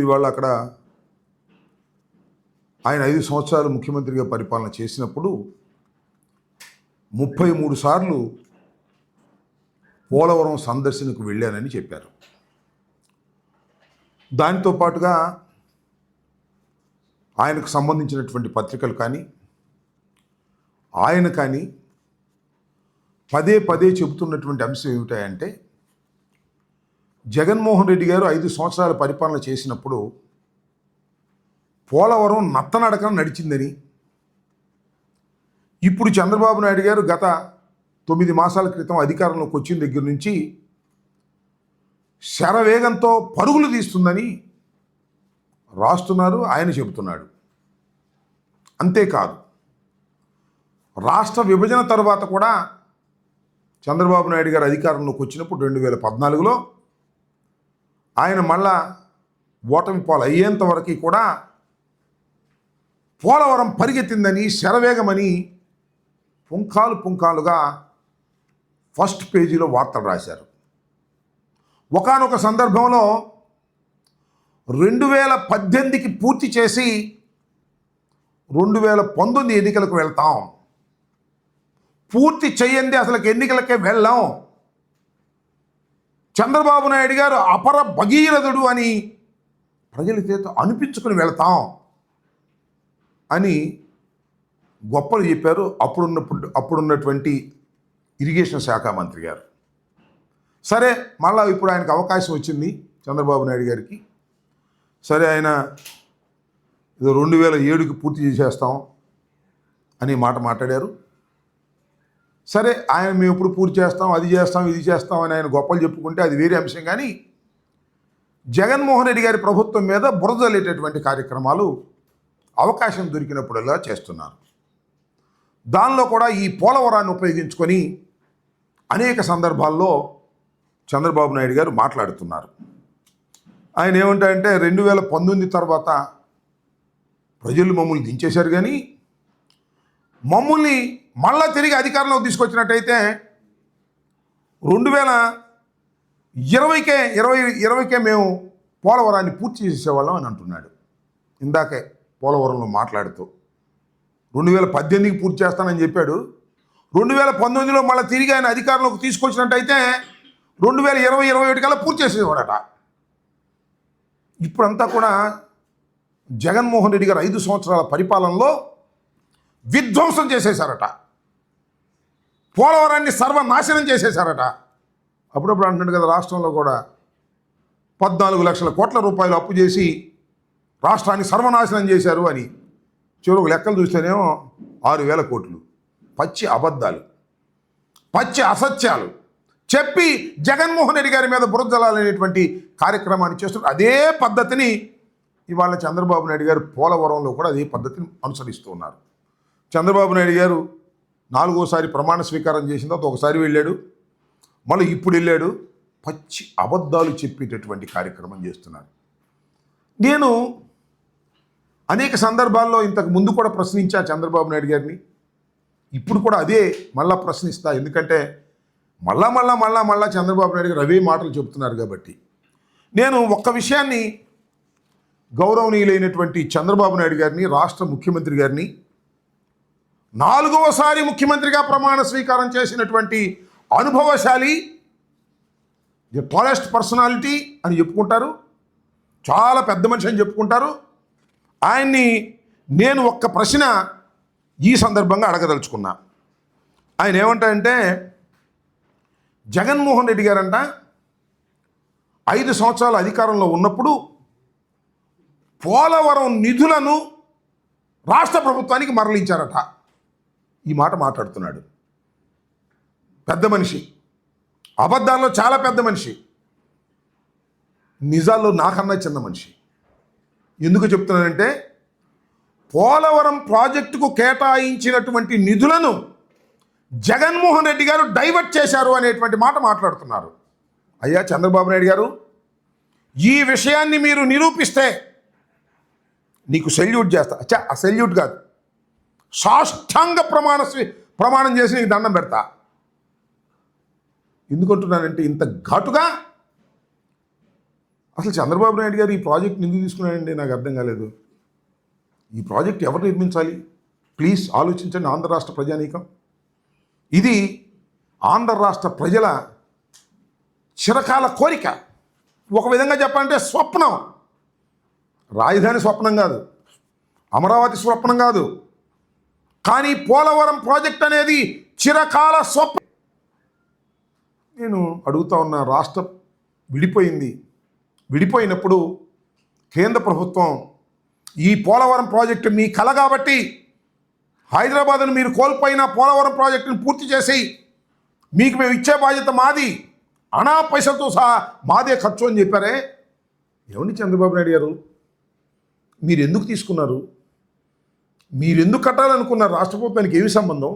ఇవాళ అక్కడ ఆయన 5 సంవత్సరాలు ముఖ్యమంత్రిగా పరిపాలన చేసినప్పుడు 33 సార్లు పోలవరం సందర్శనకు వెళ్ళానని చెప్పారు. దానితో పాటుగా ఆయనకు సంబంధించినటువంటి పత్రికలు కానీ ఆయన కానీ పదే పదే చెబుతున్నటువంటి అంశం ఏమిటంటే జగన్మోహన్ రెడ్డి గారు 5 సంవత్సరాల పరిపాలన చేసినప్పుడు పోలవరం నత్తనడకన నడిచిందని, ఇప్పుడు చంద్రబాబు నాయుడు గారు గత 9 మాసాల క్రితం అధికారంలోకి వచ్చిన దగ్గర నుంచి శరవేగంతో పరుగులు తీస్తుందని రాస్తున్నారు, ఆయన చెబుతున్నాడు. అంతేకాదు, రాష్ట్ర విభజన తర్వాత కూడా చంద్రబాబు నాయుడు గారు అధికారంలోకి వచ్చినప్పుడు 2014లో ఆయన మళ్ళా ఓటమి పాలు అయ్యేంత వరకు కూడా పోలవరం పరిగెత్తిందని, శరవేగమని పుంఖాలుగా ఫస్ట్ పేజీలో వార్తలు రాశారు. ఒకానొక సందర్భంలో 2018కి పూర్తి చేసి 2019 ఎన్నికలకు వెళ్తాం, పూర్తి చెయ్యండి అసలు ఎన్నికలకే వెళ్ళాం, చంద్రబాబు నాయుడు గారు అపర భగీరథుడు అని ప్రజల చేత అనిపించుకుని వెళ్తాం అని గొప్పలు చెప్పారు అప్పుడున్నటువంటి ఇరిగేషన్ శాఖ మంత్రి గారు. సరే, మళ్ళీ ఇప్పుడు ఆయనకు అవకాశం వచ్చింది చంద్రబాబు నాయుడు గారికి. సరే, ఆయన 2007కి పూర్తి చేసేస్తాం అని మాట మాట్లాడారు. సరే, ఆయన మేము ఎప్పుడు పూర్తి చేస్తాం, అది చేస్తాం, ఇది చేస్తాం అని ఆయన గొప్పలు చెప్పుకుంటే అది వేరే అంశం. కానీ జగన్మోహన్ రెడ్డి గారి ప్రభుత్వం మీద బురదలేటటువంటి కార్యక్రమాలు అవకాశం దొరికినప్పుడల్లా చేస్తున్నారు. దానిలో కూడా ఈ పోలవరాన్ని ఉపయోగించుకొని అనేక సందర్భాల్లో చంద్రబాబు నాయుడు గారు మాట్లాడుతున్నారు. ఆయన ఏమంటారంటే 2019 తర్వాత ప్రజలు మమ్మల్ని దించేశారు, కానీ మమ్మల్ని మళ్ళా తిరిగి అధికారంలోకి తీసుకొచ్చినట్టయితే 2020కే మేము పోలవరాన్ని పూర్తి చేసేవాళ్ళం అని అంటున్నాడు. ఇందాకే పోలవరంలో మాట్లాడుతూ 2018కి పూర్తి చేస్తానని చెప్పాడు. 2019లో మళ్ళీ తిరిగి ఆయన అధికారంలోకి తీసుకొచ్చినట్టయితే 2020-21 కల్లా పూర్తి చేసేవాడట. ఇప్పుడంతా కూడా జగన్మోహన్ రెడ్డి గారు 5 సంవత్సరాల పరిపాలనలో విధ్వంసం చేసేశారట, పోలవరాన్ని సర్వనాశనం చేసేశారట. అప్పుడప్పుడు అంటున్నాడు కదా, రాష్ట్రంలో కూడా 14 లక్షల కోట్ల రూపాయలు అప్పు చేసి రాష్ట్రాన్ని సర్వనాశనం చేశారు అని. చివరికి లెక్కలు చూస్తేనేమో 6,000 కోట్లు. పచ్చి అబద్ధాలు, పచ్చి అసత్యాలు చెప్పి జగన్మోహన్ రెడ్డి గారి మీద బురదలాలనేటువంటి కార్యక్రమాన్ని చేస్తున్నారు. అదే పద్ధతిని ఇవాళ చంద్రబాబు నాయుడు గారు పోలవరంలో కూడా అదే పద్ధతిని అనుసరిస్తూ ఉన్నారు. చంద్రబాబు నాయుడు గారు 4వసారి ప్రమాణ స్వీకారం చేసిన తర్వాత ఒకసారి వెళ్ళాడు, మళ్ళీ ఇప్పుడు వెళ్ళాడు. పచ్చి అబద్ధాలు చెప్పేటటువంటి కార్యక్రమం చేస్తున్నారు. నేను అనేక సందర్భాల్లో ఇంతకు ముందు కూడా ప్రశ్నించా చంద్రబాబు నాయుడు గారిని, ఇప్పుడు కూడా అదే మళ్ళా ప్రశ్నిస్తా. ఎందుకంటే మళ్ళా చంద్రబాబు నాయుడు గారు అవే మాటలు చెబుతున్నారు కాబట్టి. నేను ఒక్క విషయాన్ని గౌరవనీయులైనటువంటి చంద్రబాబు నాయుడు గారిని, రాష్ట్ర ముఖ్యమంత్రి గారిని, 4వసారి ముఖ్యమంత్రిగా ప్రమాణ స్వీకారం చేసినటువంటి అనుభవశాలి, ది టాలెస్ట్ పర్సనాలిటీ అని చెప్పుకుంటారు, చాలా పెద్ద మనిషి అని చెప్పుకుంటారు. ఆయన్ని నేను ఒక్క ప్రశ్న ఈ సందర్భంగా అడగదలుచుకున్నా. ఆయన ఏమంటారంటే, జగన్మోహన్ రెడ్డి గారంట 5 సంవత్సరాల అధికారంలో ఉన్నప్పుడు పోలవరం నిధులను రాష్ట్ర ప్రభుత్వానికి మరలించారట. ఈ మాట మాట్లాడుతున్నాడు. పెద్ద మనిషి, అబద్ధాల్లో చాలా పెద్ద మనిషి, నిజాల్లో నాకన్నా చిన్న మనిషి. ఎందుకు చెప్తున్నానంటే, పోలవరం ప్రాజెక్టుకు కేటాయించినటువంటి నిధులను జగన్మోహన్ రెడ్డి గారు డైవర్ట్ చేశారు అనేటువంటి మాట మాట్లాడుతున్నారు. అయ్యా చంద్రబాబు నాయుడు గారు, ఈ విషయాన్ని మీరు నిరూపిస్తే నీకు సెల్యూట్ చేస్తా. ఆ సెల్యూట్ కాదు, సాష్టాంగ ప్రమాణం చేసి నీకు దండం పెడతా. ఎందుకంటున్నానంటే, ఇంత ఘాటుగా అసలు చంద్రబాబు నాయుడు గారు ఈ ప్రాజెక్ట్ ఎందుకు తీసుకున్నాడండి నాకు అర్థం కాలేదు. ఈ ప్రాజెక్ట్ ఎవరు నిర్మించాలి? ప్లీజ్ ఆలోచించండి ఆంధ్ర రాష్ట్ర ప్రజానీకం. ఇది ఆంధ్ర రాష్ట్ర ప్రజల చిరకాల కోరిక. ఒక విధంగా చెప్పాలంటే స్వప్నం. రాజధాని స్వప్నం కాదు, అమరావతి స్వప్నం కాదు, కానీ పోలవరం ప్రాజెక్ట్ అనేది చిరకాల స్వప్నం. నేను అడుగుతా ఉన్న, రాష్ట్రం విడిపోయినప్పుడు కేంద్ర ప్రభుత్వం ఈ పోలవరం ప్రాజెక్టు మీ కల కాబట్టి హైదరాబాద్ను మీరు కోల్పోయిన పోలవరం ప్రాజెక్టును పూర్తి చేసి మీకు మేము ఇచ్చే బాధ్యత మాది, అనా పైసలతో సహా మాదే ఖర్చు అని చెప్పారే. ఏమండి చంద్రబాబు నాయుడు గారు, మీరు ఎందుకు తీసుకున్నారు? మీరు ఎందుకు కట్టాలనుకున్నారు? రాష్ట్ర ప్రభుత్వానికి ఏమి సంబంధం?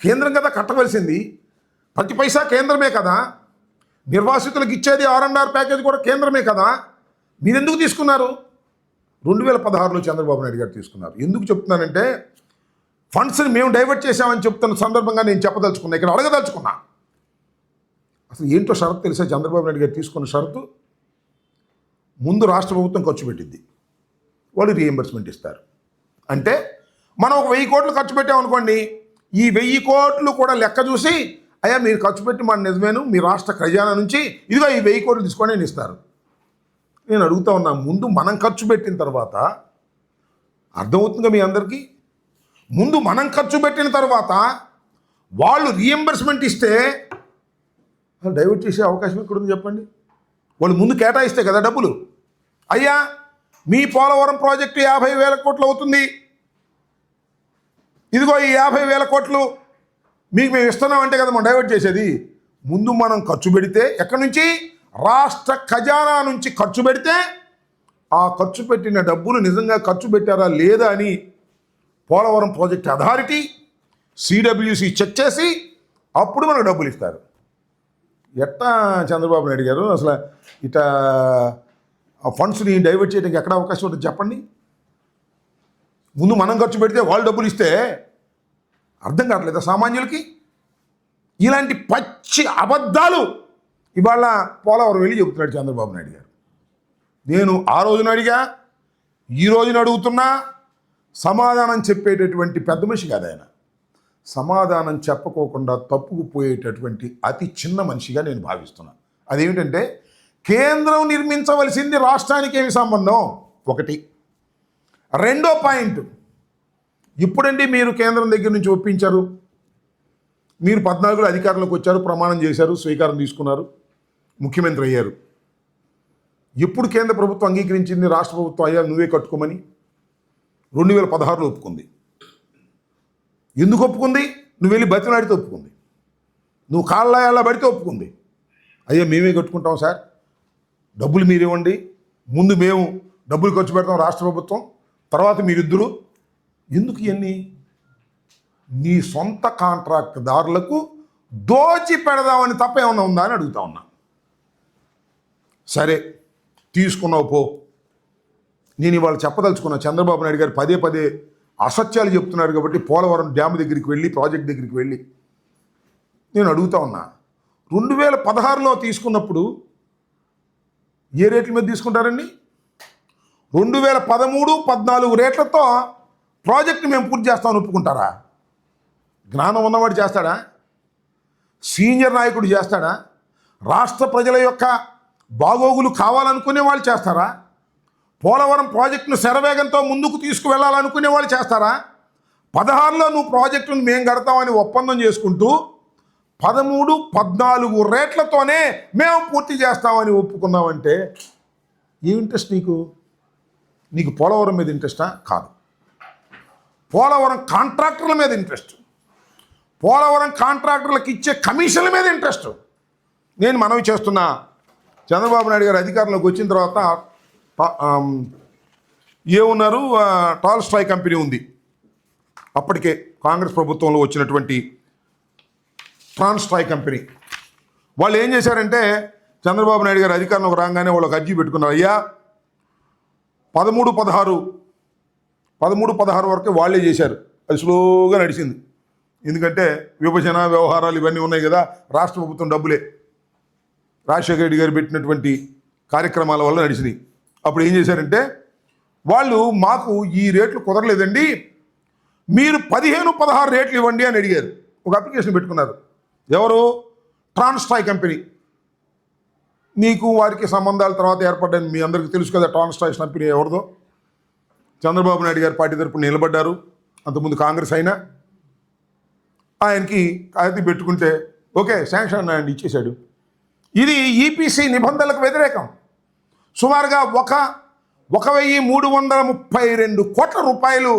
కేంద్రం కదా కట్టవలసింది, ప్రతి పైసా కేంద్రమే కదా, నిర్వాసితులకు ఇచ్చేది R&R ప్యాకేజ్ కూడా కేంద్రమే కదా. మీరు ఎందుకు తీసుకున్నారు? 2016లో చంద్రబాబు నాయుడు గారు తీసుకున్నారు. ఎందుకు చెప్తున్నానంటే, ఫండ్స్ని మేము డైవర్ట్ చేశామని చెప్తున్న సందర్భంగా నేను చెప్పదలుచుకున్నా, ఇక్కడ అడగదలుచుకున్నా. అసలు ఏంటో షరతు తెలుసా? చంద్రబాబు నాయుడు గారు తీసుకున్న షరతు, ముందు రాష్ట్ర ప్రభుత్వం ఖర్చు పెట్టింది, వాళ్ళు రీఎంబర్స్మెంట్ ఇస్తారు. అంటే మనం ఒక 1000 కోట్లు ఖర్చు పెట్టామనుకోండి, ఈ 1000 కోట్లు కూడా లెక్క చూసి, అయ్యా మీరు ఖర్చు పెట్టి మన నిజమేను, మీ రాష్ట్ర ఖజానా నుంచి ఇదిగో ఈ 1000 కోట్లు తీసుకొని నేను ఇస్తారు. నేను అడుగుతా ఉన్నా, ముందు మనం ఖర్చు పెట్టిన తర్వాత, అర్థమవుతుందిగా మీ అందరికీ, ముందు మనం ఖర్చు పెట్టిన తర్వాత వాళ్ళు రీఎంబర్స్మెంట్ ఇస్తే డైవర్ట్ చేసే అవకాశం ఎక్కడుంది చెప్పండి? వాళ్ళు ముందు కేటాయిస్తే కదా డబ్బులు. అయ్యా మీ పోలవరం ప్రాజెక్టు 50,000 కోట్లు అవుతుంది, ఇదిగో ఈ 50,000 కోట్లు మీకు మేము ఇస్తున్నామంటే కదా మనం డైవర్ట్ చేసేది. ముందు మనం ఖర్చు పెడితే, ఎక్కడి నుంచి? రాష్ట్ర ఖజానా నుంచి ఖర్చు పెడితే, ఆ ఖర్చు పెట్టిన డబ్బులు నిజంగా ఖర్చు పెట్టారా లేదా అని Polavaram project authority CWC check చేసి అప్పుడు మనకు డబ్బులు ఇస్తారు. ఎట్టా చంద్రబాబు నాయుడు గారు అసలు ఇట్లా ఆ ఫండ్స్ని డైవర్ట్ చేయడానికి ఎక్కడ అవకాశం ఉంటుంది చెప్పండి? ముందు మనం ఖర్చు పెడితే వాళ్ళు డబ్బులు ఇస్తే అర్థం కావట్లేదా సామాన్యులకి? ఇలాంటి పచ్చి అబద్ధాలు ఇవాళ పోలవరం వెళ్ళి చెబుతున్నాడు చంద్రబాబు నాయుడు గారు. నేను ఆ రోజున అడిగా, ఈ రోజున అడుగుతున్నా, సమాధానం చెప్పేటటువంటి పెద్ద మనిషి కాదు ఆయన. సమాధానం చెప్పకోకుండా తప్పుకుపోయేటటువంటి అతి చిన్న మనిషిగా నేను భావిస్తున్నాను. అదేమిటంటే, కేంద్రం నిర్మించవలసింది రాష్ట్రానికి ఏమి సంబంధం? ఒకటి. రెండో పాయింట్, ఇప్పుడండి మీరు కేంద్రం దగ్గర నుంచి ఒప్పించారు, మీరు 14లో అధికారంలోకి వచ్చారు, ప్రమాణం చేశారు, స్వీకారం తీసుకున్నారు, ముఖ్యమంత్రి అయ్యారు. ఎప్పుడు కేంద్ర ప్రభుత్వం అంగీకరించింది రాష్ట్ర ప్రభుత్వం అయ్యా నువ్వే కట్టుకోమని? 2016లో ఒప్పుకుంది. ఎందుకు ఒప్పుకుంది? నువ్వు వెళ్ళి బతిలాడితే ఒప్పుకుంది, నువ్వు కాళ్ళ పడితే ఒప్పుకుంది. అయ్యా మేమే కట్టుకుంటాం సార్, డబ్బులు మీరివ్వండి, ముందు మేము డబ్బులు ఖర్చు పెడతాం రాష్ట్ర ప్రభుత్వం, తర్వాత మీరిద్దరు. ఎందుకు ఇవన్నీ? నీ సొంత కాంట్రాక్టుదారులకు దోచి పెడదామని తప్ప ఏమన్నా ఉందా అని అడుగుతా ఉన్నా. సరే తీసుకున్నావు పో. నేను ఇవాళ చెప్పదలుచుకున్నా, చంద్రబాబు నాయుడు గారు పదే పదే అసత్యాలు చెప్తున్నారు కాబట్టి పోలవరం డ్యామ్ దగ్గరికి వెళ్ళి, ప్రాజెక్ట్ దగ్గరికి వెళ్ళి నేను అడుగుతా ఉన్నా, 2016లో తీసుకున్నప్పుడు ఏ రేట్ల మీద తీసుకుంటారండి? 2013, 14 రేట్లతో ప్రాజెక్టు మేము పూర్తి చేస్తామని ఒప్పుకుంటారా? జ్ఞానం ఉన్నవాడు చేస్తాడా? సీనియర్ నాయకుడు చేస్తాడా? రాష్ట్ర ప్రజల యొక్క బాగోగులు కావాలనుకునే వాళ్ళు చేస్తారా? పోలవరం ప్రాజెక్టును శరవేగంతో ముందుకు తీసుకువెళ్ళాలనుకునే వాళ్ళు చేస్తారా? 16లో నువ్వు ప్రాజెక్టును మేము కడతామని ఒప్పందం చేసుకుంటూ 13, 14 రేట్లతోనే మేము పూర్తి చేస్తామని ఒప్పుకున్నామంటే ఏం ఇంట్రెస్ట్ నీకు? నీకు పోలవరం మీద ఇంట్రెస్టా? కాదు. పోలవరం కాంట్రాక్టర్ల మీద ఇంట్రెస్ట్, పోలవరం కాంట్రాక్టర్లకు ఇచ్చే కమిషన్ల మీద ఇంట్రెస్ట్. నేను మనవి చేస్తున్నా, చంద్రబాబు నాయుడు గారు అధికారంలోకి వచ్చిన తర్వాత ఏమున్నారు, టాల్స్టాయ్ కంపెనీ ఉంది, అప్పటికే కాంగ్రెస్ ప్రభుత్వంలో వచ్చినటువంటి ట్రాన్స్టాయ్ కంపెనీ. వాళ్ళు ఏం చేశారంటే, చంద్రబాబు నాయుడు గారు అధికారంలోకి రాగానే వాళ్ళకి అర్జీ పెట్టుకున్నారు, అయ్యా 13, 16 వరకే వాళ్ళే చేశారు, అది స్లోగా నడిచింది. ఎందుకంటే విభజన వ్యవహారాలు ఇవన్నీ ఉన్నాయి కదా, రాష్ట్ర ప్రభుత్వం డబ్బులే, రాజశేఖర రెడ్డి గారు పెట్టినటువంటి కార్యక్రమాల వల్ల నడిచినాయి. అప్పుడు ఏం చేశారంటే వాళ్ళు మాకు ఈ రేట్లు కుదరలేదండి, మీరు 15-16 రేట్లు ఇవ్వండి అని అడిగారు. ఒక అప్లికేషన్ పెట్టుకున్నారు. ఎవరు? Transstroy company. మీకు వారికి సంబంధాల తర్వాత ఏర్పడ్డాయి. మీ అందరికీ తెలుసు కదా ట్రాన్స్ట్రాయ్ కంపెనీ ఎవరిదో. చంద్రబాబు నాయుడు గారు పార్టీ తరపున నిలబడ్డారు. అంతకుముందు కాంగ్రెస్ అయినా ఆయనకి కాగితం పెట్టుకుంటే ఓకే శాంక్షన్ ఆయన ఇచ్చేశాడు. ఇది ఈపీసీ నిబంధనలకు వ్యతిరేకం. సుమారుగా 1,332 కోట్ల రూపాయలు